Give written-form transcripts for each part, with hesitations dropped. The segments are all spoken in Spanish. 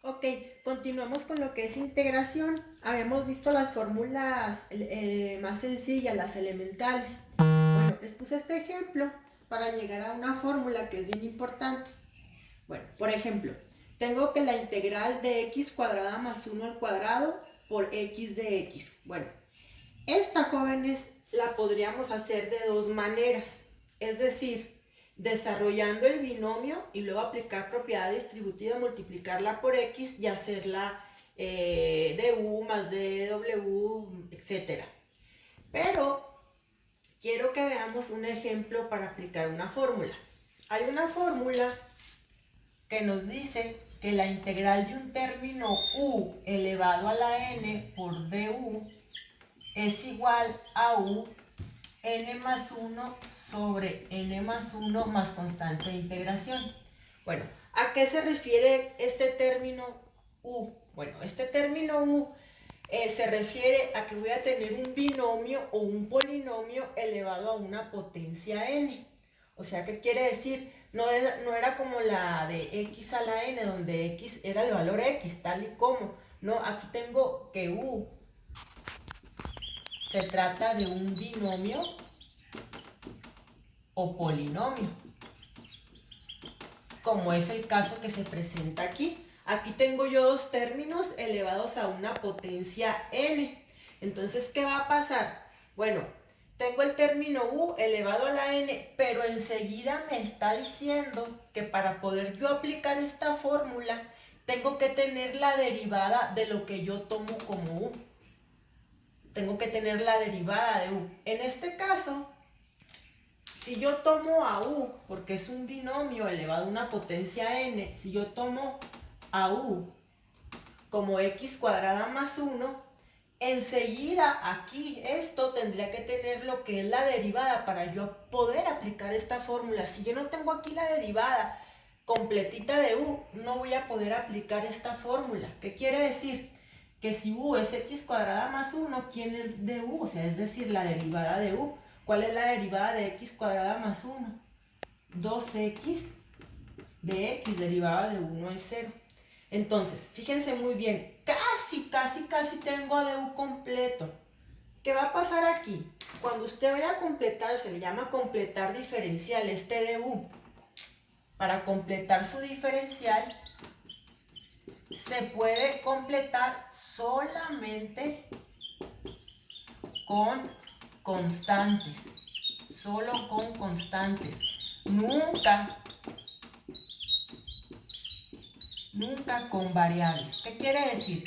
Ok, continuamos con lo que es integración. Habíamos visto las fórmulas más sencillas, las elementales. Bueno, les puse este ejemplo para llegar a una fórmula que es bien importante. Bueno, por ejemplo, tengo que la integral de x cuadrada más 1 al cuadrado por x de x. Bueno, esta, jóvenes, la podríamos hacer de dos maneras. Es decir, desarrollando el binomio y luego aplicar propiedad distributiva, multiplicarla por x y hacerla du más dw, etc. Pero quiero que veamos un ejemplo para aplicar una fórmula. Hay una fórmula que nos dice que la integral de un término u elevado a la n por du es igual a u n más 1 sobre n más 1 más constante de integración. Bueno, ¿a qué se refiere este término u? Bueno, este término u se refiere a que voy a tener un binomio o un polinomio elevado a una potencia n. O sea, ¿qué quiere decir? No era como la de x a la n, donde x era el valor x, tal y como. No, aquí tengo que u se trata de un binomio o polinomio, como es el caso que se presenta aquí. Aquí tengo yo dos términos elevados a una potencia n. Entonces, ¿qué va a pasar? Bueno, tengo el término u elevado a la n, pero enseguida me está diciendo que para poder yo aplicar esta fórmula, tengo que tener la derivada de lo que yo tomo como u. Tengo que tener la derivada de u. En este caso, si yo tomo a u, porque es un binomio elevado a una potencia n, si yo tomo a u como x cuadrada más 1, enseguida aquí esto tendría que tener lo que es la derivada para yo poder aplicar esta fórmula. Si yo no tengo aquí la derivada completita de u, no voy a poder aplicar esta fórmula. ¿Qué quiere decir? Que si u es x cuadrada más 1, ¿quién es de u? O sea, es decir, la derivada de u. ¿Cuál es la derivada de x cuadrada más 1? 2x de x, derivada de 1 es 0. Entonces, fíjense muy bien, casi tengo a du completo. ¿Qué va a pasar aquí? Cuando usted vaya a completar, se le llama completar diferencial, este du. Para completar su diferencial, se puede completar solamente con constantes. Solo con constantes. Nunca con variables. ¿Qué quiere decir?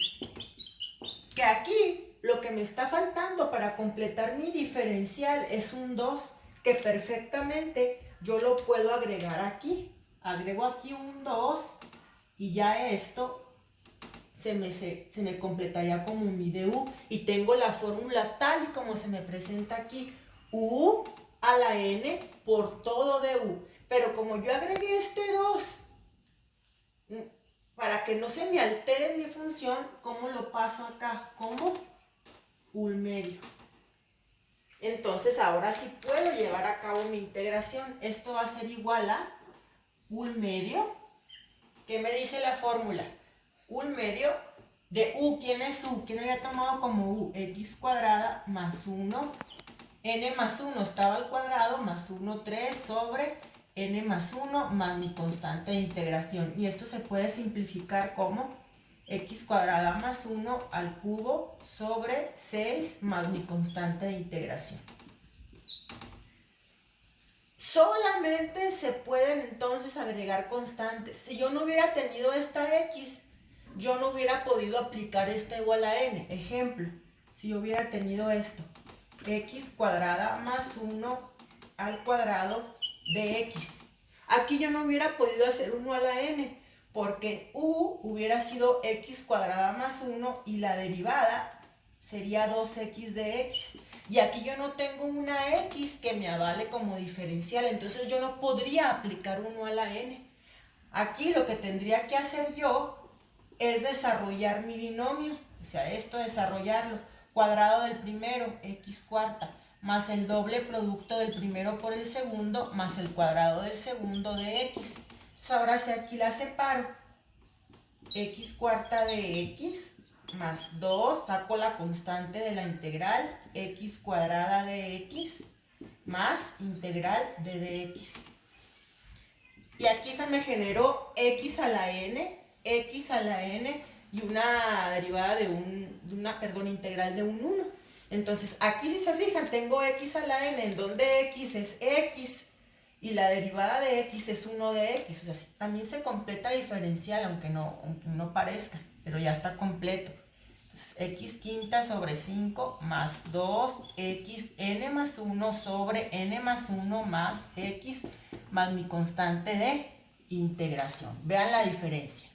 Que aquí lo que me está faltando para completar mi diferencial es un 2, que perfectamente yo lo puedo agregar aquí. Agrego aquí un 2 y ya esto se me completaría como mi du y tengo la fórmula tal y como se me presenta aquí, u a la n por todo du. Pero como yo agregué este 2, para que no se me altere mi función, ¿cómo lo paso acá? Como un medio. Entonces ahora sí puedo llevar a cabo mi integración. Esto va a ser igual a un medio. ¿Qué me dice la fórmula? Un medio de u. ¿Quién es u? ¿Quién había tomado como u? X cuadrada más 1. N más 1 estaba al cuadrado, más 1, 3 sobre n más 1 más mi constante de integración. Y esto se puede simplificar como x cuadrada más 1 al cubo sobre 6 más mi constante de integración. Solamente se pueden entonces agregar constantes. Si yo no hubiera tenido esta x, yo no hubiera podido aplicar esta igual a n. Ejemplo, si yo hubiera tenido esto, x cuadrada más 1 al cuadrado de x. Aquí yo no hubiera podido hacer 1 a la n, porque u hubiera sido x cuadrada más 1 y la derivada sería 2x de x. Y aquí yo no tengo una x que me avale como diferencial, entonces yo no podría aplicar 1 a la n. Aquí lo que tendría que hacer yo es desarrollar mi binomio, o sea, esto desarrollarlo. Cuadrado del primero, x cuarta, más el doble producto del primero por el segundo, más el cuadrado del segundo de x. Entonces ahora si aquí la separo, x cuarta de x más 2, saco la constante de la integral, x cuadrada de x más integral de dx. Y aquí se me generó x a la n y una derivada de integral de un 1. Entonces, aquí si se fijan, tengo x a la n, en donde x es x, y la derivada de x es 1 de x. O sea, también se completa diferencial, aunque no parezca, pero ya está completo. Entonces, x quinta sobre 5 más 2x n más 1 sobre n más 1 más x más mi constante de integración. Vean la diferencia.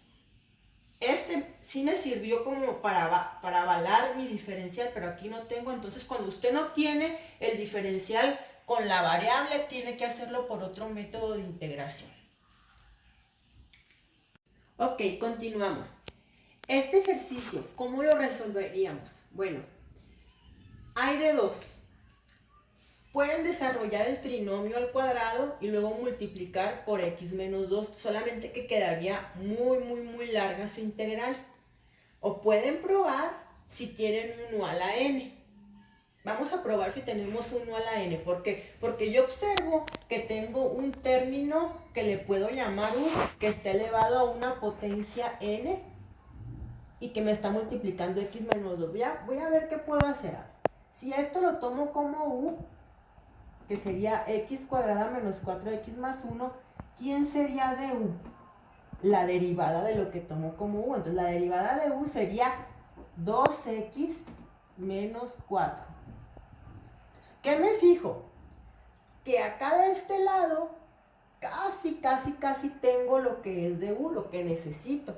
Este sí me sirvió como para avalar mi diferencial, pero aquí no tengo. Entonces, cuando usted no tiene el diferencial con la variable, tiene que hacerlo por otro método de integración. Ok, continuamos. Este ejercicio, ¿cómo lo resolveríamos? Bueno, hay de dos. Pueden desarrollar el trinomio al cuadrado y luego multiplicar por x menos 2, solamente que quedaría muy larga su integral. O pueden probar si tienen 1 a la n. Vamos a probar si tenemos 1 a la n. ¿Por qué? Porque yo observo que tengo un término que le puedo llamar u, que está elevado a una potencia n y que me está multiplicando x menos 2. Voy a ver qué puedo hacer. Si esto lo tomo como u, que sería x cuadrada menos 4x más 1, ¿quién sería de u? La derivada de lo que tomo como u. Entonces la derivada de u sería 2x menos 4. Entonces, ¿qué me fijo? Que acá de este lado casi tengo lo que es de u, lo que necesito.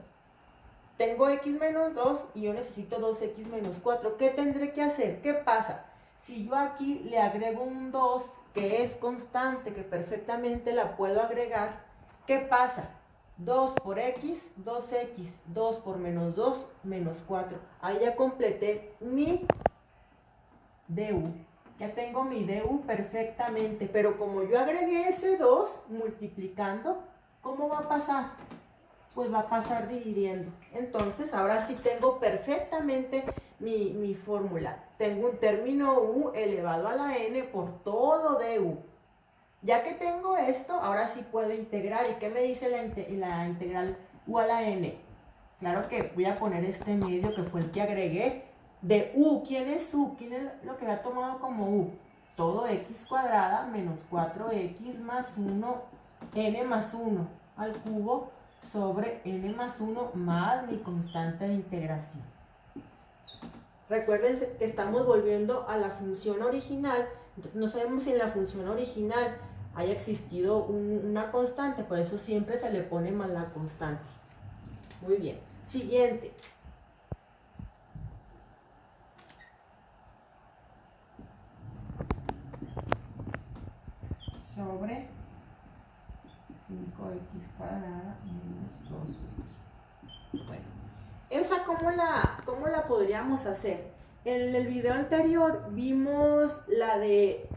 Tengo x menos 2 y yo necesito 2x menos 4. ¿Qué tendré que hacer? ¿Qué pasa? Si yo aquí le agrego un 2, que es constante, que perfectamente la puedo agregar, ¿qué pasa? 2 por x, 2x, 2 por menos 2, menos 4. Ahí ya completé mi du. Ya tengo mi du perfectamente, pero como yo agregué ese 2 multiplicando, ¿cómo va a pasar? Pues va a pasar dividiendo. Entonces, ahora sí tengo perfectamente mi fórmula. Tengo un término u elevado a la n por todo du. Ya que tengo esto, ahora sí puedo integrar. ¿Y qué me dice la integral u a la n? Claro que voy a poner este medio que fue el que agregué. De u, ¿quién es u? ¿Quién es lo que había tomado como u? Todo x cuadrada menos 4x más 1, n más 1 al cubo sobre n más 1 más mi constante de integración. Recuerden que estamos volviendo a la función original. No sabemos si en la función original haya existido una constante, por eso siempre se le pone más la constante. Muy bien. Siguiente. Sobre 5x cuadrada menos 2x. Bueno, ¿esa cómo la podríamos hacer? En el video anterior vimos la de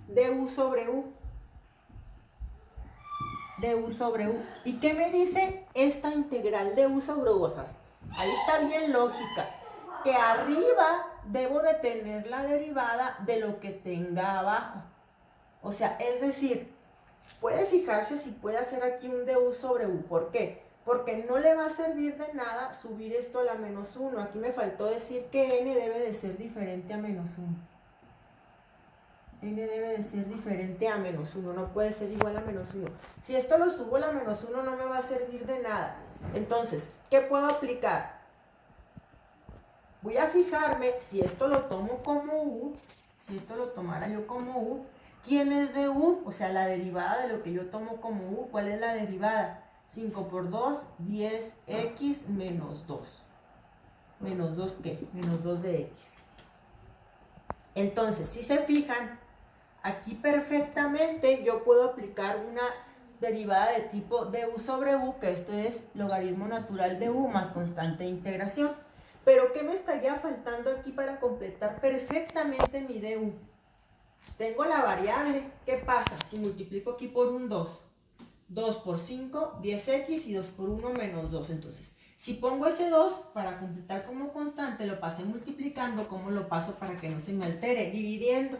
du sobre u. Du sobre u. ¿Y qué me dice esta integral de u sobre u? O sea, ahí está bien lógica. Que arriba debo de tener la derivada de lo que tenga abajo. O sea, es decir, puede fijarse si puede hacer aquí un du sobre u. ¿Por qué? Porque no le va a servir de nada subir esto a la menos 1. Aquí me faltó decir que n debe de ser diferente a menos 1. N debe de ser diferente a menos 1, no puede ser igual a menos 1. Si esto lo subo a la menos 1 no me va a servir de nada. Entonces, ¿qué puedo aplicar? Voy a fijarme si esto lo tomo como u, si esto lo tomara yo como u, ¿quién es de u? O sea, la derivada de lo que yo tomo como u. ¿Cuál es la derivada? 5 por 2, 10x menos 2. ¿Menos 2 qué? Menos 2 de x. Entonces, si se fijan, aquí perfectamente yo puedo aplicar una derivada de tipo du sobre u, que esto es logaritmo natural de u más constante de integración. Pero ¿qué me estaría faltando aquí para completar perfectamente mi du? Tengo la variable. ¿Qué pasa si multiplico aquí por un 2? 2 por 5, 10x y 2 por 1 menos 2. Entonces, Si pongo ese 2 para completar como constante, lo pasé multiplicando, ¿cómo lo paso para que no se me altere? Dividiendo.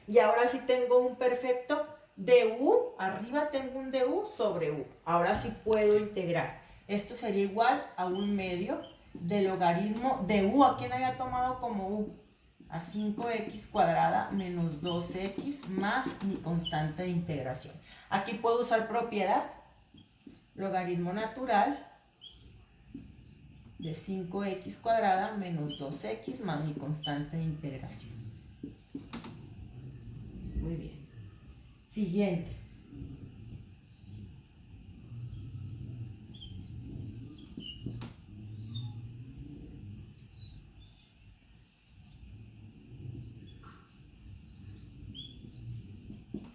Y ahora sí tengo un perfecto du, arriba tengo un du sobre u. Ahora sí puedo integrar. Esto sería igual a 1/2 del logaritmo de u, ¿a quién había tomado como u? A 5x cuadrada menos 2x más mi constante de integración. Aquí puedo usar propiedad, logaritmo natural de 5x cuadrada menos 2x más mi constante de integración. Muy bien. Siguiente.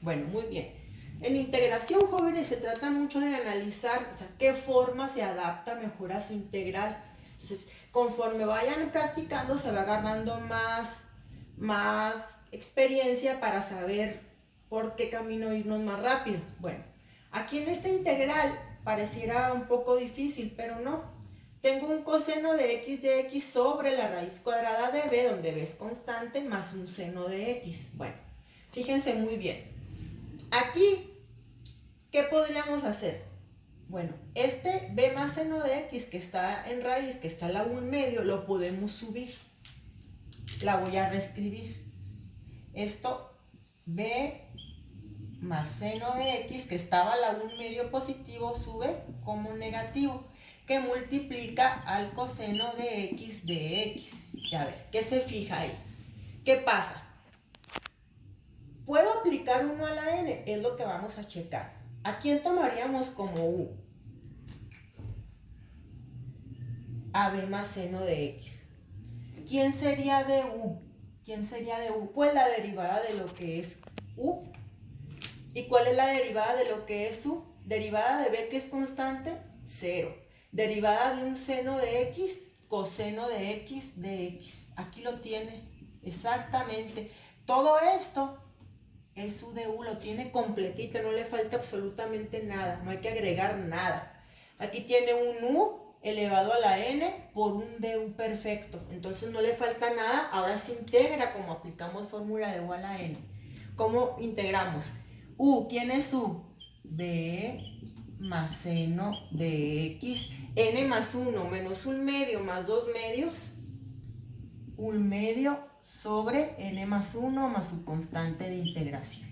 Bueno, muy bien. En integración, jóvenes, se trata mucho de analizar, o sea, qué forma se adapta mejor a su integral. Entonces, conforme vayan practicando, se va agarrando más experiencia para saber por qué camino irnos más rápido. Bueno, aquí en esta integral pareciera un poco difícil, pero no. Tengo un coseno de x sobre la raíz cuadrada de b, donde b es constante, más un seno de x. Bueno, fíjense muy bien. Aquí, ¿qué podríamos hacer? Bueno, este b más seno de x que está en raíz, que está a la 1/2, lo podemos subir. La voy a reescribir. Esto, b más seno de x, que estaba a la 1/2 positivo, sube como negativo, que multiplica al coseno de x de x. Y a ver, ¿qué se fija ahí? ¿Qué pasa? ¿Puedo aplicar 1 a la n? Es lo que vamos a checar. ¿A quién tomaríamos como u? A b más seno de x. ¿Quién sería de u? ¿Quién sería de u? Pues la derivada de lo que es u. ¿Y cuál es la derivada de lo que es u? Derivada de b, que es constante, 0. Derivada de un seno de x, coseno de x de x. Aquí lo tiene, exactamente. Todo esto es u de u, lo tiene completito, no le falta absolutamente nada, no hay que agregar nada. Aquí tiene un u elevado a la n por un du perfecto, entonces no le falta nada. Ahora se integra como aplicamos fórmula de u a la n. ¿Cómo integramos? U, ¿quién es u? B más seno de x, n más 1 menos 1/2 más 2/2, 1/2 sobre n más 1 más su constante de integración.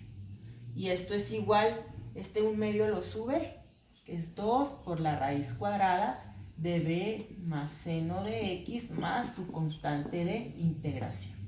Y esto es igual, este 1/2 lo sube, que es 2 por la raíz cuadrada de b más seno de x más su constante de integración.